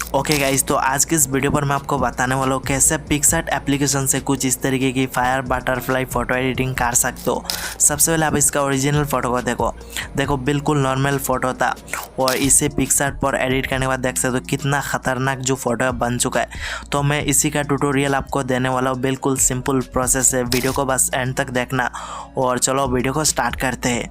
Okay guys, तो आज की इस वीडियो पर मैं आपको बताने वाला हूँ कैसे पिक्सआर्ट एप्लीकेशन से कुछ इस तरीके की फायर बटरफ्लाई फ़ोटो एडिटिंग कर सकते हो। सबसे पहले आप इसका ओरिजिनल फ़ोटो को देखो बिल्कुल नॉर्मल फ़ोटो था और इसे पिक्सआर्ट पर एडिट करने के बाद देख सकते हो कितना ख़तरनाक जो फ़ोटो बन चुका है। तो मैं इसी का ट्यूटोरियल आपको देने वाला हूँ। बिल्कुल सिंपल प्रोसेस है, वीडियो को बस एंड तक देखना। और चलो वीडियो को स्टार्ट करते हैं।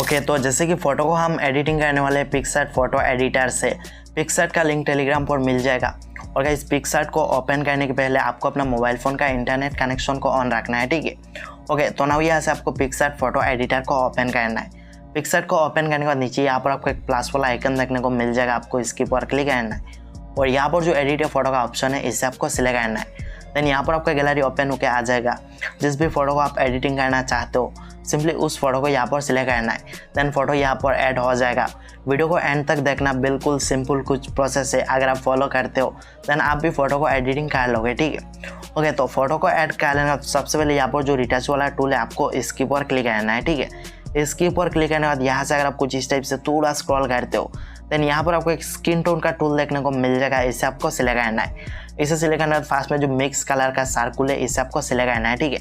ओके, तो जैसे कि फ़ोटो को हम एडिटिंग करने वाले हैं पिक्सआर्ट फ़ोटो एडिटर से। पिक्सआर्ट का लिंक टेलीग्राम पर मिल जाएगा। और इस पिक्सआर्ट को ओपन करने के पहले आपको अपना मोबाइल फ़ोन का इंटरनेट कनेक्शन को ऑन रखना है, ठीक है। ओके, तो नाउ यहाँ से आपको पिक्सआर्ट फ़ोटो एडिटर को ओपन करना है। पिक्सआर्ट को ओपन करने के बाद नीचे यहाँ पर आपको एक प्लस वाला आइकन देखने को मिल जाएगा, आपको इसके ऊपर क्लिक करना है। और यहाँ पर जो एडिट फ़ोटो का ऑप्शन है इसे आपको सिलेक्ट करना है। देन यहाँ पर आपका गैलरी ओपन होकर आ जाएगा। जिस भी फोटो को आप एडिटिंग करना चाहते हो सिंपली उस फोटो को यहाँ पर सिलेक्ट करना है। देन फोटो यहाँ पर ऐड हो जाएगा। वीडियो को एंड तक देखना, बिल्कुल सिंपल कुछ प्रोसेस है। अगर आप फॉलो करते हो देन आप भी फोटो को एडिटिंग कर लोगे, ठीक है। ओके, तो फोटो को ऐड कर लेना। सबसे पहले यहाँ पर जो रिटच वाला टूल है आपको इसके ऊपर क्लिक करना है, ठीक है। इसके ऊपर क्लिक करने के बाद यहाँ से अगर आप कुछ इस टाइप से थोड़ा स्क्रॉल करते हो देन यहाँ पर आपको एक स्किन टोन का टूल देखने को मिल जाएगा, इसे आपको सिलेक्ट करना है। इसे सिलेक्ट करने के बाद फास्ट में जो मिक्स कलर का सर्कुल है इसे आपको सिलेक्ट करना है, ठीक है।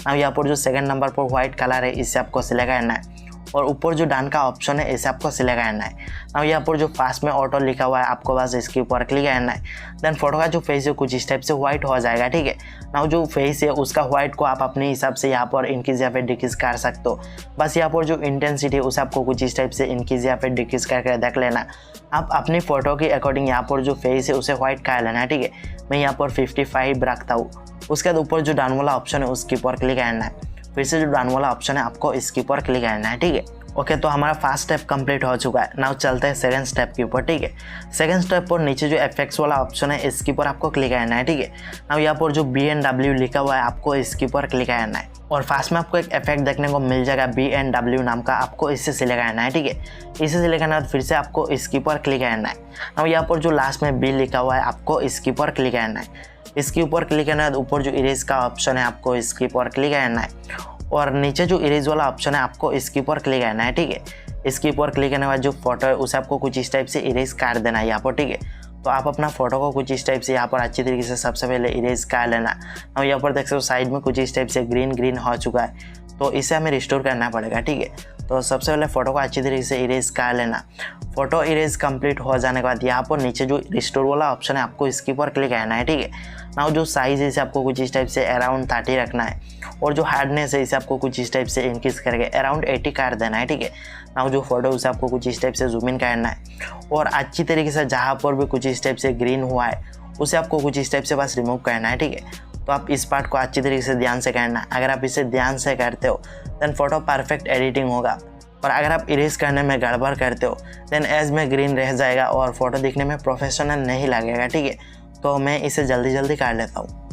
अब यहाँ पर जो सेकंड नंबर पर व्हाइट कलर है इसे आपको सिलेक्ट करना है। और ऊपर जो डन का ऑप्शन है इसे आपको सिलेक्ट करना है। अब यहाँ पर जो फास्ट में ऑटो लिखा हुआ है आपको बस इसके ऊपर क्लिक करना है। देन फोटो का जो फेस है कुछ इस टाइप से व्हाइट हो जाएगा, ठीक है। नाउ जो फेस है उसका व्हाइट को आप अपने हिसाब से यहाँ पर इंक्रीज या फिर डिक्रीज कर सकते हो। बस यहाँ पर जो इंटेंसिटी है उसे आपको कुछ इस टाइप से इंक्रीज या फिर डिक्रीज करके देख लेना। आप अपनी फ़ोटो के अकॉर्डिंग यहाँ पर जो फेस है उसे व्हाइट कर लेना है, ठीक है। मैं यहाँ पर 55 रखता हूँ। उसके बाद ऊपर जो डन वाला ऑप्शन है उसके ऊपर क्लिक करना है। फिर से जो डन वाला ऑप्शन है आपको इसके ऊपर क्लिक करना है, ठीक है। ओके, तो हमारा फर्स्ट स्टेप कंप्लीट हो चुका है। नाउ चलते हैं सेकंड स्टेप के ऊपर, ठीक है। सेकंड स्टेप पर नीचे जो इफेक्ट्स वाला ऑप्शन है इसके ऊपर आपको क्लिक करना है, ठीक है। नाउ यहाँ पर जो BNW लिखा हुआ है आपको इसके ऊपर क्लिक करना है। और फास्ट में आपको एक इफेक्ट देखने को मिल जाएगा BNW नाम का, आपको इससे सिलेक्ट करना है, ठीक है। इसे सिलेक्ट करने के बाद फिर से आपको इसके ऊपर क्लिक करना है। नाउ यहाँ पर जो लास्ट में B लिखा हुआ है आपको इसके ऊपर क्लिक करना है। इसके ऊपर क्लिक करने के बाद ऊपर जो इरेज का ऑप्शन है आपको इसके ऊपर क्लिक करना है। और नीचे जो इरेज वाला ऑप्शन है आपको इसके ऊपर क्लिक करना है, ठीक है। इसके ऊपर क्लिक करने के बाद जो फोटो है उसे आपको कुछ इस टाइप से इरेज कर देना है यहाँ पर, ठीक है। तो आप अपना फोटो को कुछ इस टाइप से यहाँ पर अच्छी तरीके से सबसे पहले इरेज कर लेना। और यहाँ पर देख सकते हो साइड में कुछ इस टाइप से ग्रीन हो चुका है, तो इसे हमें रिस्टोर करना पड़ेगा, ठीक है। तो सबसे पहले फ़ोटो को अच्छी तरीके से इरेज कर लेना। फोटो इरेज कंप्लीट हो जाने के बाद यहाँ पर नीचे जो रिस्टोर वाला ऑप्शन है आपको इसके ऊपर क्लिक करना है, ठीक है। नाउ जो साइज़ है इसे आपको कुछ इस टाइप से अराउंड 30 रखना है। और जो हार्डनेस है इसे आपको कुछ इस टाइप से इंक्रीज करके अराउंड 80 कर देना है, ठीक है। नाउ जो फोटो उसे आपको कुछ इस टाइप से जूम इन करना है। और अच्छी तरीके से जहाँ पर भी कुछ इस टाइप से ग्रीन हुआ है उसे आपको कुछ इस टाइप से बस रिमूव करना है, ठीक है। तो आप इस पार्ट को अच्छी तरीके से ध्यान से करना। अगर आप इसे ध्यान से करते हो देन फोटो परफेक्ट एडिटिंग होगा। और अगर आप इरेज करने में गड़बड़ करते हो देन एज में ग्रीन रह जाएगा और फोटो दिखने में प्रोफेशनल नहीं लगेगा, ठीक है। तो मैं इसे जल्दी कर लेता हूँ।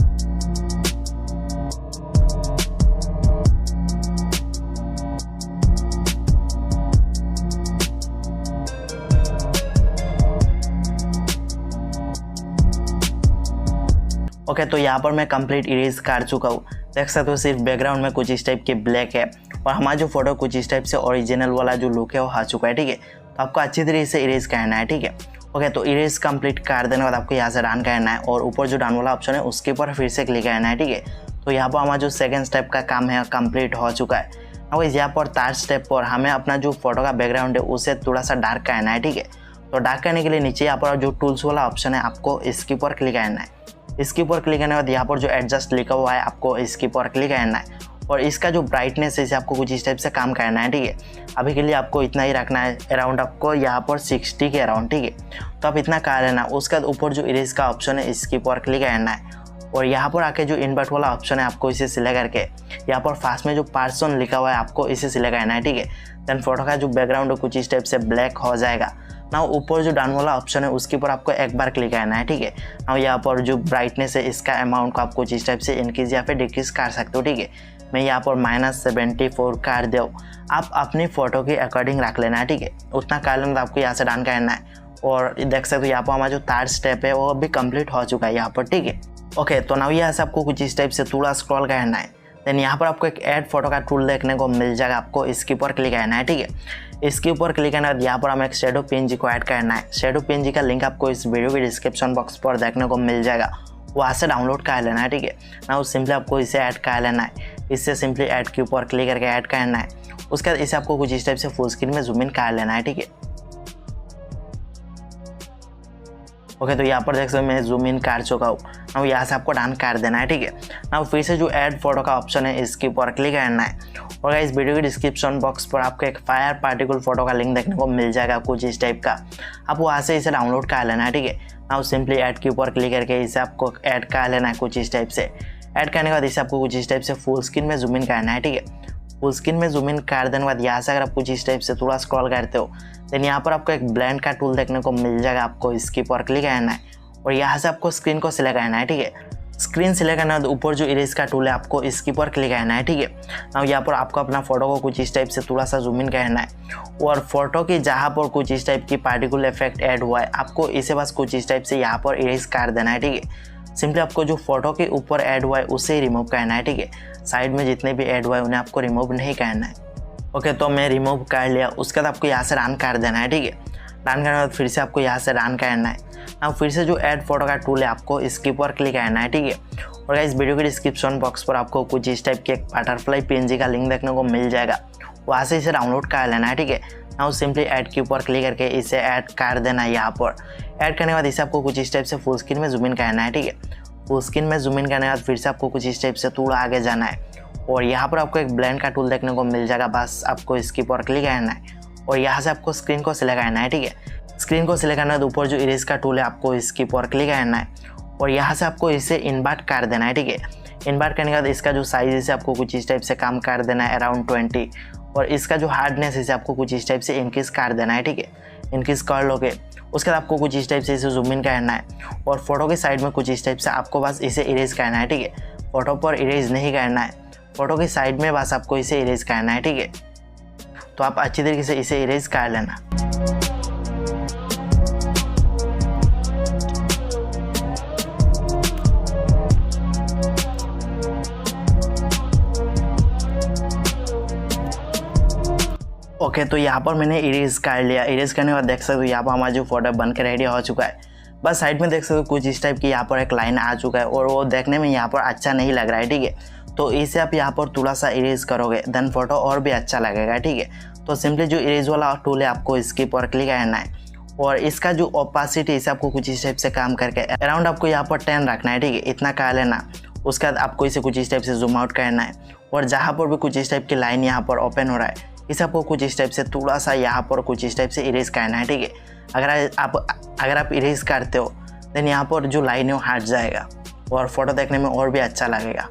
ओके, तो यहाँ पर मैं कंप्लीट इरेज कर चुका हूँ। देख सकते हो सिर्फ बैकग्राउंड में कुछ इस टाइप के ब्लैक है और हमारा जो फोटो कुछ इस टाइप से ओरिजिनल वाला जो लुक है वो आ चुका है, ठीक है। तो आपको अच्छी तरीके से इरेज करना है, ठीक है। ओके, तो इरेज कंप्लीट कर देने के बाद आपको यहाँ से डन करना है। और ऊपर जो डन वाला ऑप्शन है उसके ऊपर फिर से क्लिक करना है, ठीक है। तो यहाँ पर हमारा जो सेकंड स्टेप का काम है कंप्लीट हो चुका है। अब यहाँ पर थर्ड स्टेप पर हमें अपना जो फोटो का बैकग्राउंड है उसे थोड़ा सा डार्क करना है, ठीक है। तो डार्क करने के लिए नीचे यहाँ पर जो टूल्स वाला ऑप्शन है आपको इसके ऊपर क्लिक करना है। इसके ऊपर क्लिक करने के बाद यहाँ पर जो एडजस्ट लिखा हुआ है आपको इसके ऊपर क्लिक करना है। और इसका जो ब्राइटनेस है इसे आपको कुछ इस टाइप से काम करना है, ठीक है। अभी के लिए आपको इतना ही रखना है, अराउंड आपको यहाँ पर 60 के अराउंड, ठीक है। तो आप इतना कर लेना। उसके बाद ऊपर जो इरेज का ऑप्शन है इसके ऊपर क्लिक करना है। और यहाँ पर आके जो इनवर्ट वाला ऑप्शन है आपको इसे सिलेक्ट करके यहाँ पर फास्ट में जो पर्सन लिखा हुआ है आपको इसे सिलेक्ट करना है, ठीक है। देन फोटो का जो बैकग्राउंड है कुछ इस टाइप से ब्लैक हो जाएगा। ना ऊपर जो डन वाला ऑप्शन है उसके ऊपर आपको एक बार क्लिक करना है, ठीक है। ना यहाँ पर जो ब्राइटनेस है इसका अमाउंट को आपको इस टाइप से इंक्रीज या फिर डिक्रीज कर सकते हो, ठीक है। मैं यहाँ पर -74 कर दूँ। आप अपनी फ़ोटो के अकॉर्डिंग रख लेना है, ठीक है। उतना कर लेना तो आपको यहाँ से डन करना है। और देख सकते हो यहाँ पर हमारा जो थर्ड स्टेप है वो अभी कंप्लीट हो चुका है यहाँ पर, ठीक है। ओके, तो नाउ यहाँ से आपको कुछ इस टाइप से थोड़ा स्क्रॉल करना है। देन यहाँ पर आपको एक ऐड फोटो का टूल देखने को मिल जाएगा, आपको इसके ऊपर क्लिक करना है। ठीक है, इसके ऊपर क्लिक करने के बाद यहाँ पर हमें एक शेडो पीएनजी को ऐड करना है। शेडो पीएनजी का लिंक आपको इस वीडियो के डिस्क्रिप्शन बॉक्स पर देखने को मिल जाएगा, वहाँ से डाउनलोड कर लेना है। ठीक है ना, सिंपली आपको इसे ऐड कर लेना है। इससे सिंपली ऐड के ऊपर क्लिक करके ऐड करना है। उसके बाद इसे आपको कुछ इस टाइप से फुल स्क्रीन में जूम इन कर लेना है। ठीक है, ओके तो यहाँ पर देख सकते हो मैं जूम इन कर चुका हूँ। ना यहाँ से आपको डन कर देना है। ठीक है ना, फिर से जो ऐड फोटो का ऑप्शन है इसके ऊपर क्लिक करना है। और इस वीडियो के डिस्क्रिप्शन बॉक्स पर आपको एक फायर पार्टिकल फोटो का लिंक देखने को मिल जाएगा कुछ इस टाइप का, आप वहाँ से इसे डाउनलोड कर लेना है। ठीक है ना, सिंपली ऐड के ऊपर क्लिक करके इसे आपको ऐड कर लेना है कुछ इस टाइप से। ऐड करने के बाद इसे आपको कुछ इस टाइप से फुल स्क्रीन में जूम इन करना है। ठीक है, फुल स्क्रीन में जूम इन कर देने के बाद यहाँ से अगर आप कुछ इस टाइप से थोड़ा स्क्रॉल करते हो देन यहाँ पर आपको एक ब्लेंड का टूल देखने को मिल जाएगा, आपको इसके ऊपर क्लिक करना है और यहाँ से आपको स्क्रीन को सिलेक्ट करना है। ठीक है, स्क्रीन सिलेक्ट करना है तो ऊपर जो इरेज का टूल है आपको इसके ऊपर क्लिक करना है। ठीक है ना, यहाँ पर आपको अपना फोटो को कुछ इस टाइप से थोड़ा सा जूम इन करना है और फोटो की जहाँ पर कुछ इस टाइप की पार्टिकल इफेक्ट ऐड हुआ है आपको इसे बस कुछ इस टाइप से यहाँ पर इरेज कर देना है। ठीक है, सिंपली आपको जो फोटो के ऊपर ऐड हुआ है उसे ही रिमूव करना है। ठीक है, साइड में जितने भी ऐड हुआ है उन्हें आपको रिमूव नहीं करना है। ओके तो मैं रिमूव कर लिया। उसके बाद आपको यहाँ से रन कर देना है। ठीक है, रन करने के बाद फिर से आपको यहाँ से रन करना है। अब फिर से जो ऐड फोटो का टूल है आपको इसके ऊपर क्लिक करना है। ठीक है, और इस वीडियो के डिस्क्रिप्शन बॉक्स पर आपको कुछ इस टाइप के एक बटरफ्लाई पीएनजी का लिंक देखने को मिल जाएगा, वहाँ से इसे डाउनलोड कर लेना है। ठीक है ना, सिंपली ऐड के ऊपर क्लिक करके इसे ऐड कर देना है। यहाँ पर ऐड करने के बाद इसे आपको कुछ इस टाइप से फुल स्क्रीन में जूम इन करना है। ठीक है, फुल स्क्रीन में जूम इन करने के बाद फिर से आपको कुछ इस टाइप से थोड़ा आगे जाना है और यहाँ पर आपको एक ब्लेंड का टूल देखने को मिल जाएगा, बस आपको इसके ऊपर क्लिक करना है और यहाँ से आपको स्क्रीन को सिलेक्ट करना है। ठीक है, स्क्रीन को सिलेक्ट करना है तो ऊपर जो इरेज का टूल है आपको इसके ऊपर क्लिक करना है और यहाँ से आपको इसे इन्वर्ट कर देना है। ठीक है, इन्वर्ट करने के बाद इसका जो साइज है आपको कुछ इस टाइप से कम कर देना है अराउंड 20 और इसका जो हार्डनेस है आपको कुछ इस टाइप से इंक्रीज कर देना है। ठीक है, इंक्रीज कर लोगे उसके बाद आपको कुछ इस टाइप से इसे जूम इन करना है और फोटो के साइड में कुछ इस टाइप से आपको बस इसे इरेज करना है। ठीक है, फोटो पर इरेज नहीं करना है, फोटो की साइड में बस आपको इसे इरेज करना है। ठीक है, तो आप अच्छी तरीके से इसे इरेज कर लेना। ओके तो यहाँ पर मैंने इरेज कर लिया। इरेज करने के बाद देख सकते हो यहाँ पर हमारा जो फोटो बन के रेडी हो चुका है। बस साइड में देख सकते हो कुछ इस टाइप की यहाँ पर एक लाइन आ चुका है और वो देखने में यहाँ पर अच्छा नहीं लग रहा है। ठीक है, तो इसे आप यहाँ पर थोड़ा सा इरेज करोगे देन फोटो और भी अच्छा लगेगा। ठीक है, तो सिंपली जो इरेज वाला टूल है आपको इसके ऊपर क्लिक करना है और इसका जो ओपासिटी इसे आपको कुछ इस टाइप से काम करके अराउंड आपको यहाँ पर 10 रखना है। ठीक है, इतना कर लेना। उसके बाद आपको इसे कुछ इस टाइप से जूम आउट करना है और जहाँ पर भी कुछ इस टाइप की लाइन यहाँ पर ओपन हो रहा है इसे आपको कुछ इस टाइप से थोड़ा सा यहाँ पर कुछ इस टाइप से इरेज करना है। ठीक है, अगर आप इरेज करते हो देन यहाँ पर जो लाइन है वो हट जाएगा और फोटो देखने में और भी अच्छा लगेगा।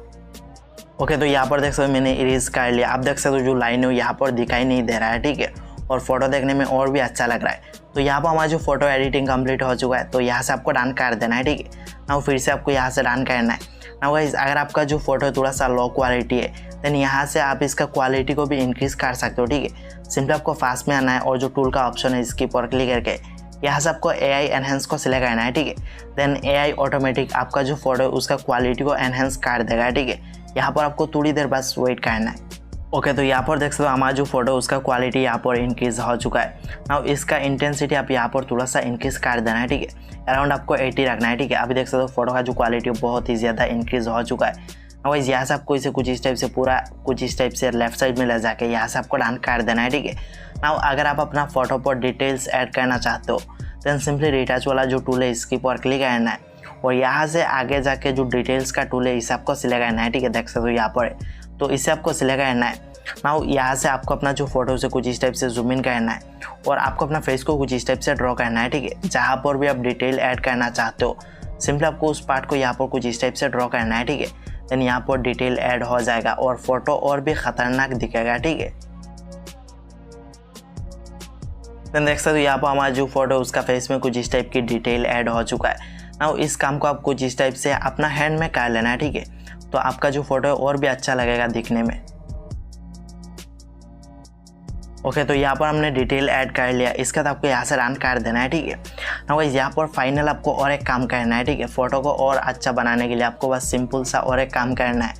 ओके तो यहाँ पर देख सकते हो मैंने इरेज कर लिया। आप देख सकते हो जो लाइन है यहाँ पर दिखाई नहीं दे रहा है। ठीक है, और फोटो देखने में और भी अच्छा लग रहा है। तो यहाँ पर हमारा जो फोटो एडिटिंग कंप्लीट हो चुका है, तो यहाँ से आपको डन कर देना है। ठीक है ना, फिर से आपको यहाँ से डन करना है ना। गाइस अगर आपका जो फोटो थोड़ा सा लो क्वालिटी है देन यहाँ से आप इसका क्वालिटी को भी इंक्रीज कर सकते हो। ठीक है, सिंपली आपको फास्ट में आना है और जो टूल का ऑप्शन है इसके ऊपर क्लिक करके यहाँ से आपको AI एनहेंस को सिलेक्ट करना है। ठीक है, देन AI ऑटोमेटिक आपका जो फोटो है उसका क्वालिटी को एनहेंस कर देगा। ठीक है, यहाँ पर आपको थोड़ी देर बस वेट करना है। ओके तो यहाँ पर देख सकते हो हमारा जो फोटो उसका क्वालिटी यहाँ पर इंक्रीज हो चुका है। नाउ इसका इंटेंसिटी आप यहाँ पर थोड़ा सा इंक्रीज कर देना है। ठीक है, अराउंड आपको 80 रखना है। ठीक है, अभी देख सकते हो फोटो का जो क्वालिटी बहुत ही ज़्यादा इंक्रीज हो चुका है। वाइज यहाँ से आपको इसे कुछ इस टाइप से पूरा कुछ इस टाइप से लेफ्ट साइड में ले जाके यहाँ से आपको डन कर देना है। ठीक है, नाउ अगर आप अपना फोटो पर डिटेल्स ऐड करना चाहते हो देन सिंपली रिटच वाला जो टूल है इसके ऊपर क्लिक करना है और यहाँ से आगे जाके जो डिटेल्स का टूल है इसे आपको सिलेक्ट करना है। ठीक है, देख सकते हो यहाँ पर तो इसे आपको सिलेक्ट करना है। नाउ यहाँ से आपको अपना जो फोटो से कुछ इस टाइप से जूम इन करना है और आपको अपना फेस को कुछ इस टाइप से ड्रॉ करना है। ठीक है, जहाँ पर भी आप डिटेल ऐड करना चाहते हो सिंपली आपको उस पार्ट को यहाँ पर कुछ इस टाइप से ड्रॉ करना है। ठीक है, देन यहाँ पर डिटेल ऐड हो जाएगा और फोटो और भी खतरनाक दिखेगा। ठीक है, देन देख सकते हो यहाँ पर हमारा जो फोटो उसका फेस में कुछ इस टाइप की डिटेल ऐड हो चुका है। नाउ इस काम को आप कुछ इस टाइप से अपना हैंड में कर लेना है। ठीक है, तो आपका जो फोटो है और भी अच्छा लगेगा दिखने में। ओके तो यहाँ पर हमने डिटेल ऐड कर लिया। इसके बाद आपको यहाँ से रन कर देना है। ठीक है, नाउ गाइस यहाँ पर फाइनल आपको और एक काम करना है। ठीक है, फोटो को और अच्छा बनाने के लिए आपको बस सिंपल सा और एक काम करना है।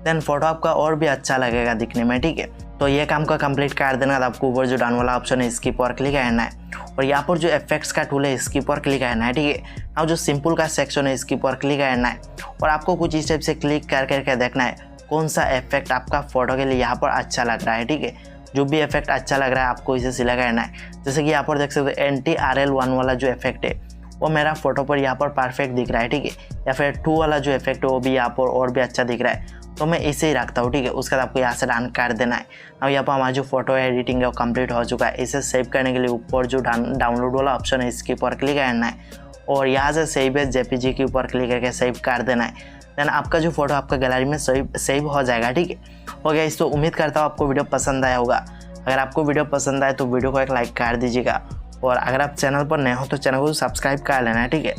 देन फोटो आपका और भी अच्छा लगेगा दिखने में, ठीक है। तो ये काम को कंप्लीट कर देना, आपको ऊपर जो डाउन वाला ऑप्शन है इसकी पर क्लिक करना है और यहाँ पर जो इफेक्ट्स का टूल है इसकी पर क्लिक करना है, ठीक है। अब जो सिंपल का सेक्शन है इसकी पर क्लिक करना है और आपको कुछ इस टाइप से क्लिक कर करके देखना है कौन सा इफेक्ट आपका फोटो के लिए यहाँ पर अच्छा लग रहा है, ठीक है। जो भी इफेक्ट अच्छा लग रहा है आपको इसे सिलेक्ट करना है। जैसे कि यहाँ पर देख सकते हो NTRL1 वाला जो इफेक्ट है वो मेरा फोटो पर यहाँ पर परफेक्ट दिख रहा है, ठीक है। या फिर 2 वाला जो इफेक्ट है वो भी यहाँ पर और भी अच्छा दिख रहा है, तो मैं इसे ही रखता हूँ, ठीक है। उसके बाद आपको यहाँ से डन कर देना है। अब यहाँ पर हमारा जो फोटो एडिटिंग है वो कंप्लीट हो चुका है। इसे सेव करने के लिए ऊपर जो डाउनलोड वाला ऑप्शन है इसके ऊपर क्लिक करना है और यहाँ से सेव एज JPG के ऊपर क्लिक करके सेव कर देना है। देन आपका जो फोटो आपका गैलरी में सेव हो जाएगा, ठीक है। हो गया। इस तो उम्मीद करता हूँ आपको वीडियो पसंद आया होगा। अगर आपको वीडियो पसंद आए तो वीडियो को एक लाइक कर दीजिएगा और अगर आप चैनल पर नए हो तो चैनल को सब्सक्राइब कर लेना है, ठीक है।